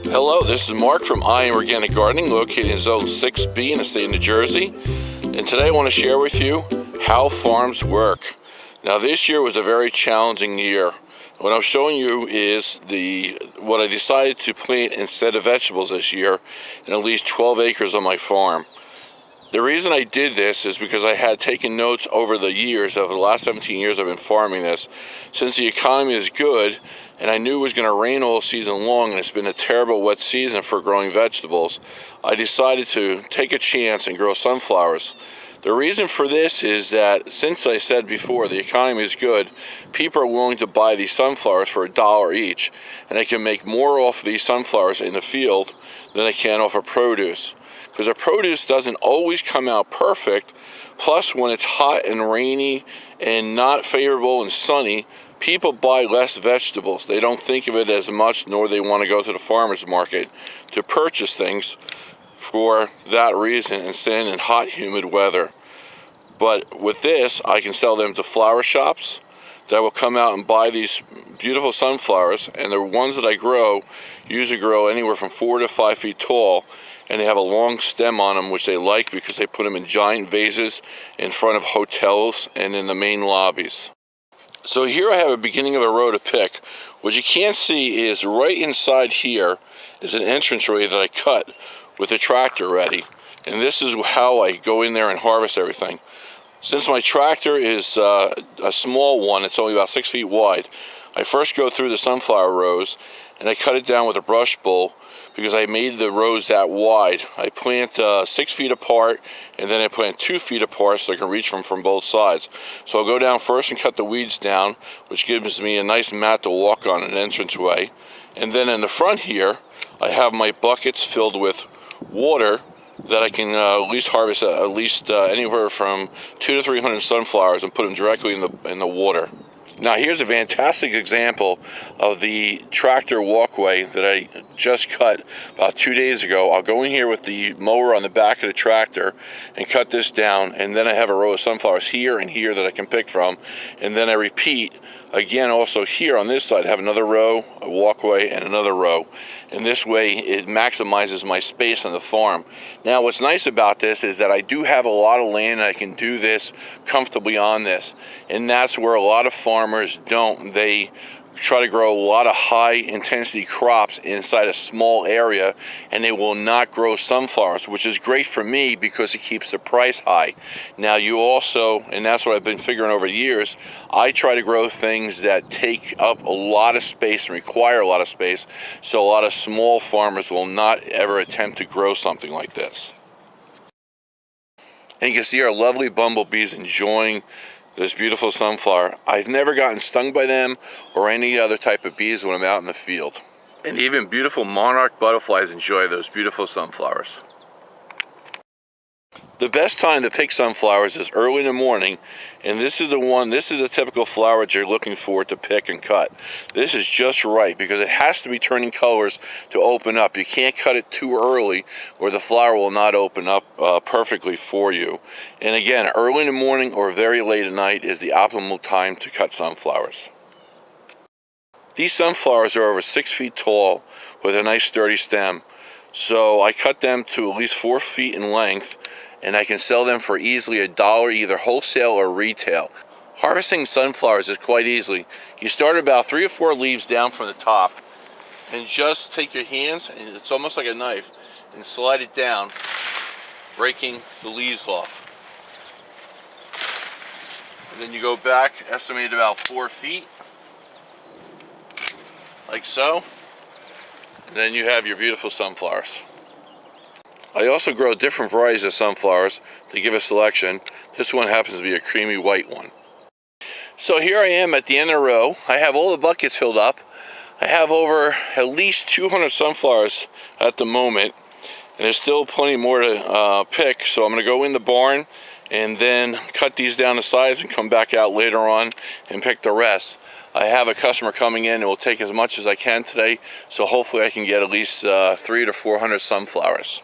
Hello, this is Mark from I Am Organic Gardening, located in Zone 6B in the state of New Jersey. And today I want to share with you how farms work. Now this year was a very challenging year. What I'm showing you is what I decided to plant instead of vegetables this year in at least 12 acres on my farm. The reason I did this is because I had taken notes over the last 17 years I've been farming this. Since the economy is good, and I knew it was going to rain all season long, and it's been a terrible wet season for growing vegetables, I decided to take a chance and grow sunflowers. The reason for this is that, since I said before, the economy is good, people are willing to buy these sunflowers for $1 each, and I can make more off of these sunflowers in the field than I can off of produce. Because the produce doesn't always come out perfect, plus when it's hot and rainy and not favorable and sunny, people buy less vegetables. They don't think of it as much, nor they want to go to the farmer's market to purchase things for that reason instead in hot, humid weather. But with this, I can sell them to flower shops that will come out and buy these beautiful sunflowers, and the ones that I grow usually grow anywhere from 4 to 5 feet tall, and they have a long stem on them, which they like because they put them in giant vases in front of hotels and in the main lobbies. So here I have a beginning of a row to pick. What you can't see is right inside here is an entranceway that I cut with the tractor ready. And this is how I go in there and harvest everything. Since my tractor is a small one, it's only about 6 feet wide, I first go through the sunflower rows and I cut it down with a brush bull because I made the rows that wide. I plant 6 feet apart, and then I plant 2 feet apart so I can reach them from both sides. So I'll go down first and cut the weeds down, which gives me a nice mat to walk on, an entranceway. And then in the front here, I have my buckets filled with water that I can at least harvest anywhere from 200 to 300 sunflowers and put them directly in the water. Now here's a fantastic example of the tractor walkway that I just cut about 2 days ago. I'll go in here with the mower on the back of the tractor and cut this down, and then I have a row of sunflowers here and here that I can pick from, and then I repeat again also here on this side. I have another row, a walkway, and another row. And this way it maximizes my space on the farm. Now what's nice about this is that I do have a lot of land and I can do this comfortably on this. And that's where a lot of farmers don't. They try to grow a lot of high intensity crops inside a small area, and they will not grow sunflowers, which is great for me because it keeps the price high. Now you also, and that's what I've been figuring over the years, I try to grow things that take up a lot of space and require a lot of space, so a lot of small farmers will not ever attempt to grow something like this. And you can see our lovely bumblebees enjoying this beautiful sunflower. I've never gotten stung by them or any other type of bees when I'm out in the field. And even beautiful monarch butterflies enjoy those beautiful sunflowers. The best time to pick sunflowers is early in the morning, and this is the typical flower that you're looking for to pick and cut. This is just right because it has to be turning colors to open up. You can't cut it too early or the flower will not open up perfectly for you. And again, early in the morning or very late at night is the optimal time to cut sunflowers. These sunflowers are over 6 feet tall with a nice sturdy stem. So I cut them to at least 4 feet in length, and I can sell them for easily $1 either wholesale or retail. Harvesting sunflowers is quite easy. You start about 3 or 4 leaves down from the top and just take your hands, and it's almost like a knife, and slide it down, breaking the leaves off. And then you go back, estimated about 4 feet, like so, and then you have your beautiful sunflowers. I also grow different varieties of sunflowers to give a selection. This one happens to be a creamy white one. So here I am at the end of the row. I have all the buckets filled up. I have over at least 200 sunflowers at the moment, and there's still plenty more to pick. So I'm going to go in the barn and then cut these down to size and come back out later on and pick the rest. I have a customer coming in and will take as much as I can today, so hopefully I can get at least 300 to 400 sunflowers.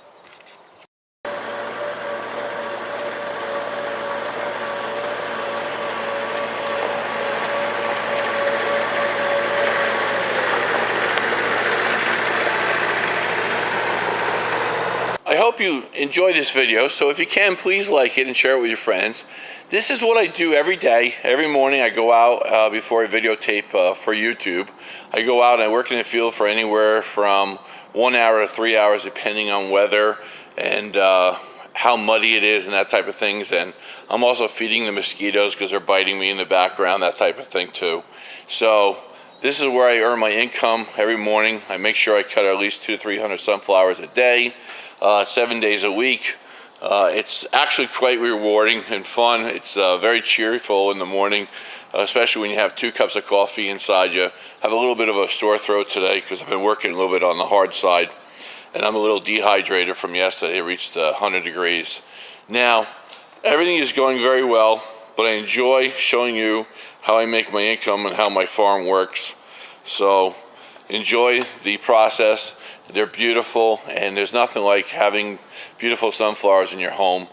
I hope you enjoy this video, so if you can, please like it and share it with your friends. This is what I do every day. Every morning I go out before I videotape for YouTube. I go out and I work in the field for anywhere from 1 hour to 3 hours depending on weather and how muddy it is and that type of things. And I'm also feeding the mosquitoes because they're biting me in the background, that type of thing too. So this is where I earn my income every morning. I make sure I cut at least 200 to 300 sunflowers a day, 7 days a week. It's actually quite rewarding and fun. It's very cheerful in the morning, especially when you have 2 cups of coffee inside you. I have a little bit of a sore throat today because I've been working a little bit on the hard side, and I'm a little dehydrated from yesterday. It reached 100 degrees. Now, everything is going very well, but I enjoy showing you how I make my income and how my farm works. So enjoy the process. They're beautiful, and there's nothing like having beautiful sunflowers in your home.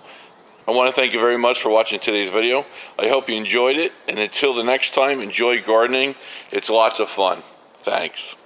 I want to thank you very much for watching today's video. I hope you enjoyed it, and until the next time, enjoy gardening. It's lots of fun. Thanks.